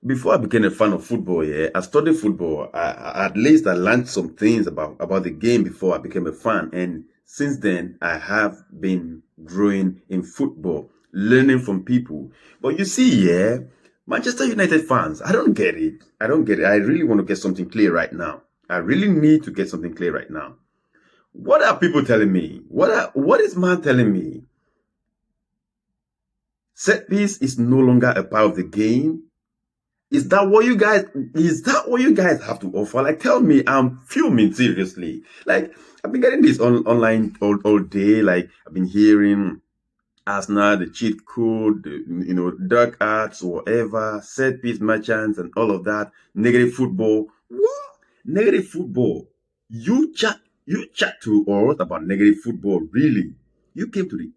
before I became a fan of football, yeah, I studied football. At least I learned some things about the game before I became a fan. And since then, I have been growing in football, learning from people. But you see, yeah, Manchester United fans, I don't get it. I don't get it. I really want to get something clear right now. I really need to get something clear right now. What are people telling me? What is man telling me? Set piece is no longer a part of the game. Is that what you guys have to offer? Like, tell me, I'm fuming seriously. Like, I've been getting this online all day. Like, I've been hearing Arsenal, the cheat code, dark arts, whatever, set piece merchants, and all of that. Negative football. What? Negative football. You chat to us about negative football. Really? You came to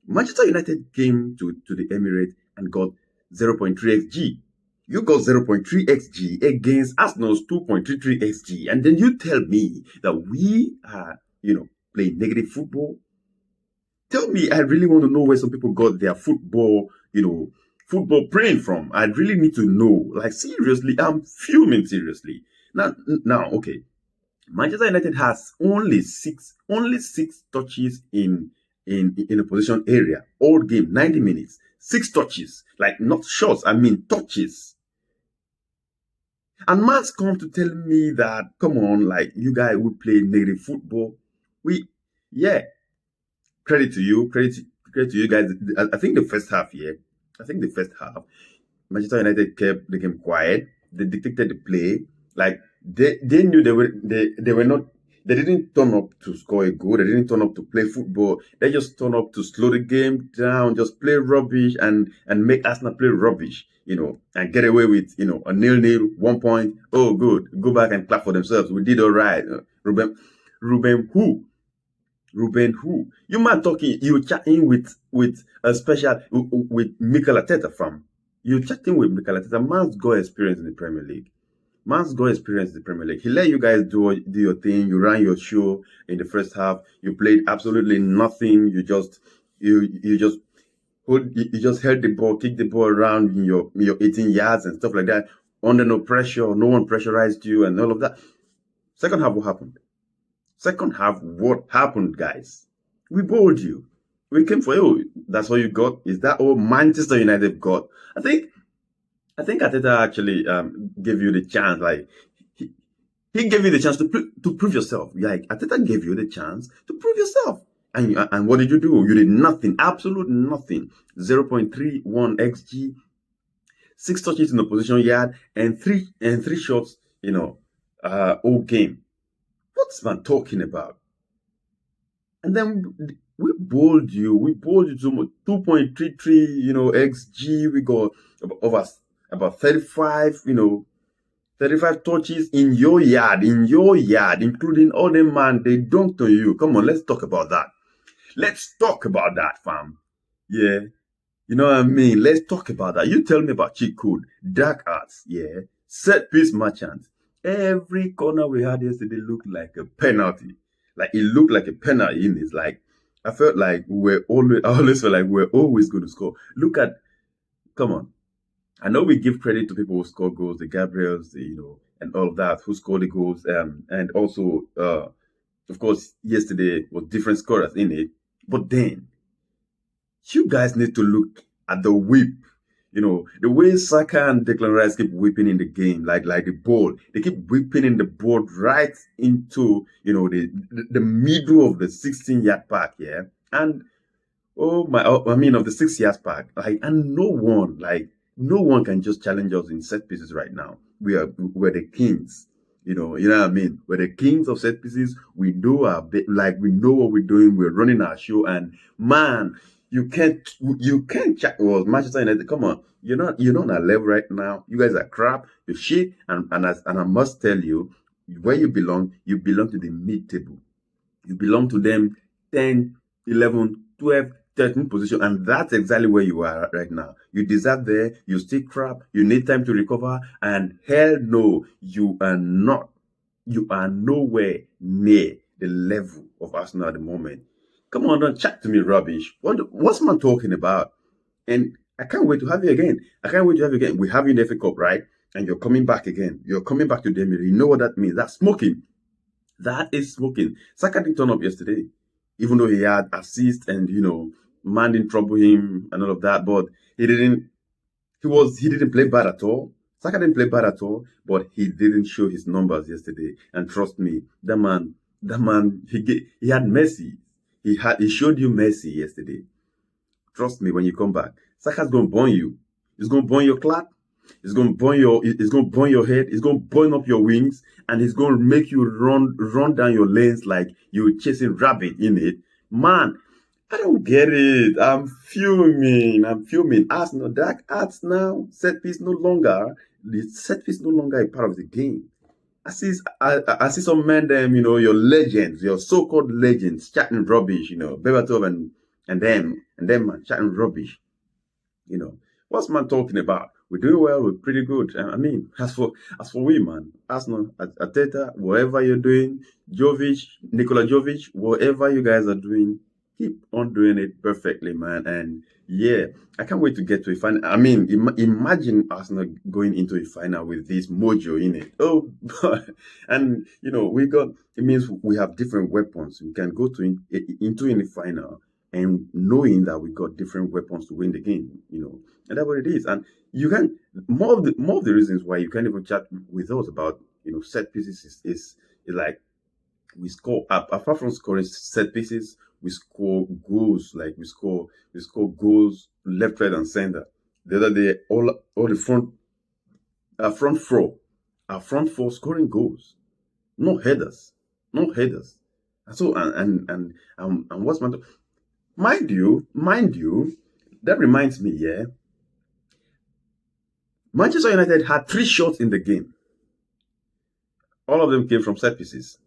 Manchester United came to the Emirates and got 0.3 xg. You got 0.3 xg against Arsenal's 2.33 xg, and then you tell me that we are, playing negative football. Tell me, I really want to know where some people got their football brain from. I really need to know. Like, seriously, I'm fuming seriously. Now, okay. Manchester United has only six touches in a position area all game, 90 minutes. Six touches, like not shots, I mean touches. And Matt's come to tell me that, come on, like you guys would play negative football. We, yeah, credit to you, credit to you guys. I think the first half, yeah, I think the first half, Manchester United kept the game quiet. They dictated the play. Like they knew they were not they didn't turn up to score a goal. They didn't turn up to play football. They just turn up to slow the game down, just play rubbish and make Arsenal play rubbish, and get away with a 0-0, 1 point. Oh, good. Go back and clap for themselves. We did all right. Ruben who? Ruben who? You man talking, you chatting with a special with Mikel Arteta from. You chatting with Mikel Arteta. Man's got experience in the Premier League. Man's got experience in the Premier League. He let you guys do your thing. You ran your show in the first half. You played absolutely nothing. You just held the ball, kicked the ball around in your 18 yards and stuff like that. Under no pressure, no one pressurized you and all of that. Second half, what happened? Second half, what happened, guys? We bowled you. We came for you. That's what you got. Is that all Manchester United got? I think Ateta actually gave you the chance. Like he gave you the chance to prove yourself. Like Ateta gave you the chance to prove yourself. And what did you do? You did nothing. Absolute nothing. 0.31 xg, six touches in the position yard, and three shots. All game. What's man talking about? And then we bowled you. We bowled you to 2.33, xg. We got over about 35, 35 touches in your yard, including all them man, they dunked on you. Come on, let's talk about that. Let's talk about that, fam. Yeah. You know what I mean? Let's talk about that. You tell me about cheat code, dark arts, yeah, set piece merchant. Every corner we had yesterday looked like a penalty. Like it looked like a penalty in this. Like I felt like I always felt like we're always going to score. Come on. I know we give credit to people who score goals, the Gabriels, and all of that, who score the goals. And also, of course, yesterday was different scorers in it. But then, you guys need to look at the whip. The way Saka and Declan Rice keep whipping in the game, like the ball, they keep whipping in the ball right into, the middle of the 16-yard park, yeah. And of the 6 years park, like, and no one can just challenge us in set pieces right now. We're the kings. You know what I mean? We're the kings of set pieces. We know we know what we're doing. We're running our show, and man, you can't chat. Well, Manchester United, come on, you're not on a level right now. You guys are crap. You're shit, and I must tell you, where you belong to the mid table. You belong to them 10, 11, 12, 13 position, and that's exactly where you are right now. You deserve there. You still crap. You need time to recover, and hell no, you are not. You are nowhere near the level of Arsenal at the moment. Come on, don't chat to me rubbish. What's man talking about? And I can't wait to have you again. I can't wait to have you again. We have you in the FA Cup, right? And you're coming back again. You're coming back to the Emirates. You know what that means? That's smoking. That is smoking. Saka didn't turn up yesterday, even though he had assist and man didn't trouble him and all of that. But he didn't. He didn't play bad at all. Saka didn't play bad at all, but he didn't show his numbers yesterday. And trust me, that man, he had mercy. He showed you mercy yesterday. Trust me, when you come back, Saka's gonna burn you. He's gonna burn your clap. It's gonna burn your head. It's gonna burn up your wings, and it's gonna make you run down your lanes like you're chasing rabbit in it. Man, I don't get it. I'm fuming. I'm fuming. Arsenal, dark arts now. Set piece no longer. The set piece no longer a part of the game. I see some men, them, your legends, your so-called legends, chatting rubbish, Bebatov and them, man, chatting rubbish. You know, what's man talking about? We're doing well. We're pretty good. I mean, as for we, man, Arsenal, Ateta, whatever you're doing, Jovic, Nikola Jovic, whatever you guys are doing, keep on doing it perfectly, man. And yeah, I can't wait to get to a final. I mean, imagine Arsenal going into a final with this mojo in it. Oh, and it means we have different weapons. We can go into in the final and knowing that we got different weapons to win the game. And that's what it is. And you can more of the reasons why you can't even chat with us about set pieces is like we score apart from scoring set pieces, we score goals. Like we score goals left, right, and center. The other day, all the front four scoring goals, no headers, no headers. And so and what's my mind you, that reminds me, yeah. Manchester United had 3 shots in the game. All of them came from set pieces.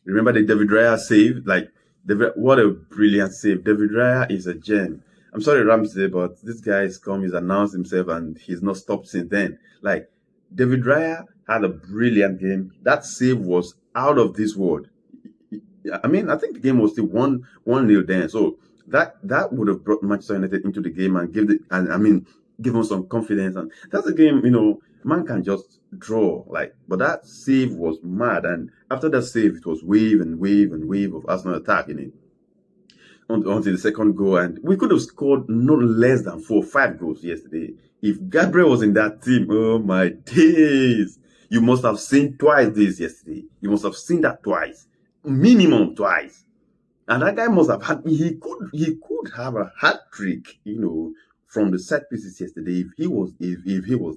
Remember the David Raya save? Like, what a brilliant save. David Raya is a gem. I'm sorry, Ramsey, but this guy he's announced himself, and he's not stopped since then. Like, David Raya had a brilliant game. That save was out of this world. I mean, I think the game was still 1-0 then. So that would have brought Manchester United into the game and give them some confidence. And that's a game, man can just draw. But that save was mad. And after that save, it was wave and wave and wave of Arsenal attack in it until the second goal. And we could have scored no less than 4 or 5 goals yesterday. If Gabriel was in that team, oh my days. You must have seen twice this yesterday. You must have seen that twice. Minimum twice. And that guy must have he could have a hat trick, from the set pieces yesterday if he was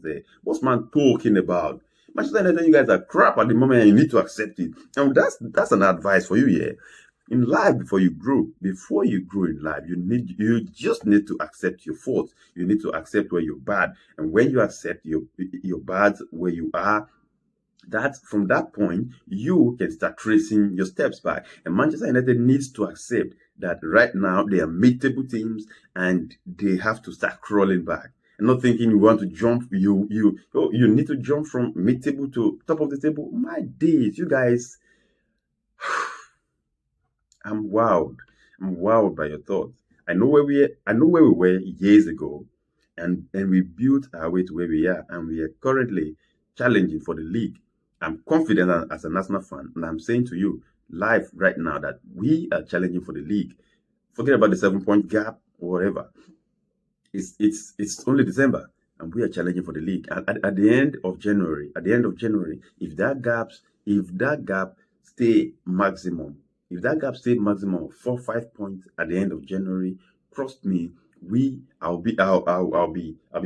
there. What's man talking about? Manchester United, you guys are crap at the moment and you need to accept it. And that's an advice for you, yeah. In life, before you grow in life, you just need to accept your faults. You need to accept where you're bad. And when you accept your bad where you are, that from that point you can start tracing your steps back. And Manchester United needs to accept that right now they are mid-table teams and they have to start crawling back. And not thinking you want to jump, you need to jump from mid-table to top of the table. My days, you guys, I'm wowed. I'm wowed by your thoughts. I know where we were years ago, and we built our way to where we are, and we are currently challenging for the league. I'm confident as an Arsenal fan, and I'm saying to you live right now that we are challenging for the league. Forget about the 7 point gap or whatever. It's only December, and we are challenging for the league. And at the end of January, if that gap stay maximum, of 4-5 points at the end of January, trust me, I'll be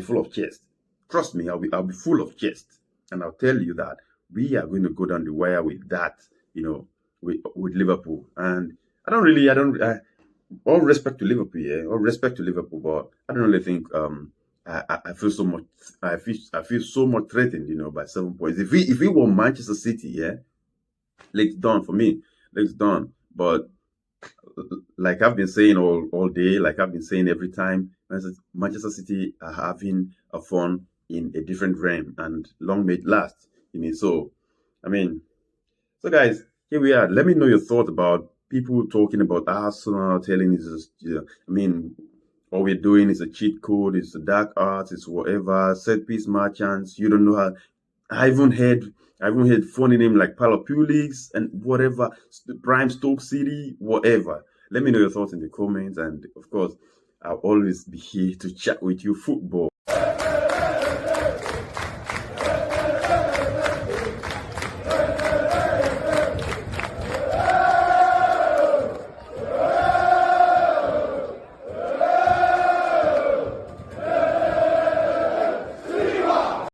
full of chest. Trust me, I'll be full of chest, and I'll tell you that we are going to go down the wire with that, with Liverpool. And all respect to Liverpool, yeah, all respect to Liverpool, but I don't really think I feel so much. I feel so much threatened, by 7 points. If we were Manchester City, yeah, legs done for me, legs done. But like I've been saying all day, like I've been saying every time, Manchester City are having a fun in a different realm, and long may it last. So guys, here we are. Let me know your thoughts about people talking about Arsenal, telling us, all we're doing is a cheat code, it's a dark arts, it's whatever, set piece merchants, you don't know how. I even heard funny name like Palapulix and whatever, Prime Stoke City, whatever. Let me know your thoughts in the comments, and of course, I'll always be here to chat with you football.